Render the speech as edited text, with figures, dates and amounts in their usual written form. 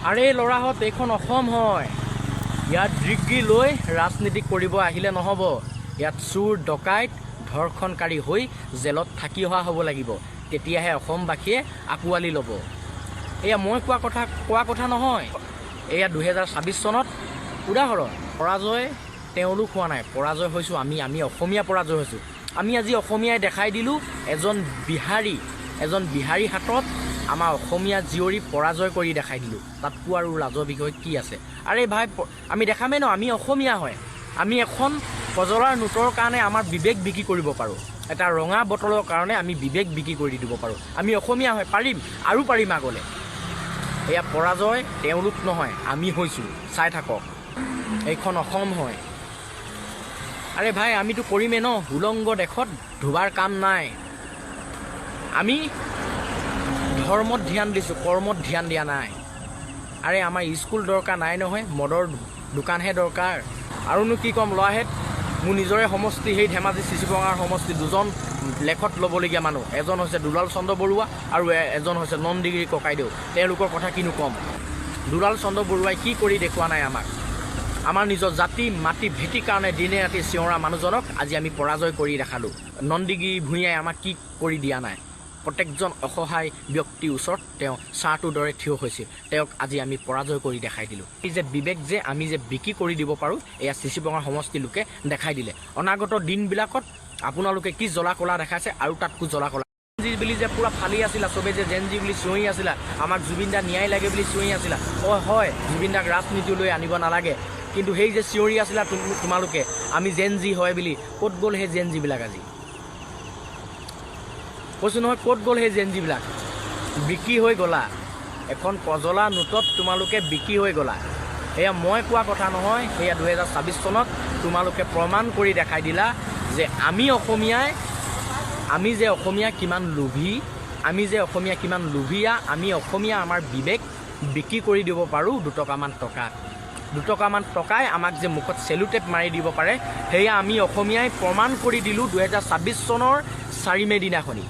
আৰে ল'ৰাহঁত এইখন অসম হয়। ইয়াত ডিগ্ৰী লৈ ৰাজনীতি কৰিব আহিলে নহ'ব। ইয়াত চোৰ ডকাইত ধৰ্ষণকাৰী হৈ জেলত থাকি অহা হ'ব লাগিব, তেতিয়াহে অসমবাসীয়ে আঁকোৱালি ল'ব। এয়া মই কোৱা কথা নহয়। এয়া 2026 চনত উদাহৰণ। পৰাজয় তেওঁলোক হোৱা নাই, পৰাজয় হৈছোঁ আমি অসমীয়া পৰাজয় হৈছোঁ। আমি আজি অসমীয়াই দেখাই দিলোঁ এজন বিহাৰী হাতত আমাৰ অসমীয়া জীয়ৰী পৰাজয় কৰি দেখাই দিলোঁ। তাতকৈ আৰু লাজৰ বিষয় কি আছে? আৰে ভাই, আমি দেখামেই ন আমি অসমীয়া হয়। আমি এখন কজলাৰ নোটৰ কাৰণে আমাৰ বিবেক বিক্ৰী কৰিব পাৰোঁ। এটা ৰঙা বটলৰ কাৰণে আমি বিবেক বিক্ৰী কৰি দিব পাৰোঁ। আমি অসমীয়া হয়, পাৰিম আৰু পাৰিম আগলৈ। এয়া পৰাজয় তেওঁলোক নহয়, আমি হৈছোঁ। চাই থাকক, এইখন অসম হয়। আৰে ভাই, আমিতো কৰিমেই ন। উলংগ দেশত ধোবাৰ কাম নাই। আমি ধৰ্মত ধ্যান দিছোঁ, কৰ্মত ধ্যান দিয়া নাই। আৰে আমাৰ স্কুল দৰকাৰ নাই নহয়, মদৰ দোকানহে দৰকাৰ। আৰুনো কি ক'ম ল'ৰাহেঁত, মোৰ নিজৰে সমষ্টি, সেই ধেমাজি চিচিভঙাৰ সমষ্টি। দুজন লেখত ল'বলগীয়া মানুহ, এজন হৈছে দুলাল চন্দ্ৰ বৰুৱা আৰু এজন হৈছে নন্দিগিৰি ককাইদেউ। তেওঁলোকৰ কথা কিনো ক'ম। দুলাল চন্দ্ৰ বৰুৱাই কি কৰি দেখুওৱা নাই আমাক? আমাৰ নিজৰ জাতি মাটি ভেটিৰ কাৰণে দিনে ৰাতি চিঞৰা মানুহজনক আজি আমি পৰাজয় কৰি দেখালোঁ। নন্দিগিৰি ভূঞাই আমাক কি কৰি দিয়া নাই? প্ৰত্যেকজন অসহায় ব্যক্তিৰ ওচৰত তেওঁ ছাৰটোৰ দৰে থিয় হৈছিল। তেওঁক আজি আমি পৰাজয় কৰি দেখাই দিলোঁ। এই যে বিবেক যে আমি যে বিক্ৰী কৰি দিব পাৰোঁ, এয়া চিচিভঙাৰ সমষ্টিৰ লোকে দেখাই দিলে। অনাগত দিনবিলাকত আপোনালোকে কি জ্বলা কলা দেখাইছে, আৰু তাতকৈ জ্বলা কলা জেনজি বুলি যে পূৰা ফালি আছিলা, চবেই যে জেনজি বুলি চিঞৰি আছিলা, আমাক জুবিন দা ন্যায় লাগে বুলি চিঞৰি আছিলা। হয়, জুবিন দাক ৰাজনীতিলৈ আনিব নালাগে, কিন্তু সেই যে চিঞৰি আছিলা তোমালোকে আমি জেনজি হয় বুলি, ক'ত গ'ল সেই জেনজিবিলাক? আজি কৈছোঁ নহয়, ক'ত গ'ল সেই জেনজিবিলাক? বিক্ৰী হৈ গ'লা। এখন কজলা নোটত তোমালোকে বিক্ৰী হৈ গ'লা। এয়া মই কোৱা কথা নহয়, সেয়া 2026 চনত তোমালোকে প্ৰমাণ কৰি দেখাই দিলা যে আমি যে অসমীয়া কিমান লোভী, আমি অসমীয়া আমাৰ বিবেক বিক্ৰী কৰি দিব পাৰোঁ দুটকামান টকাই আমাক যে মুখত চেলুটেপ মাৰি দিব পাৰে, সেয়া আমি অসমীয়াই প্ৰমাণ কৰি দিলোঁ 2026 চনৰ 4 মে' দিনাখনি।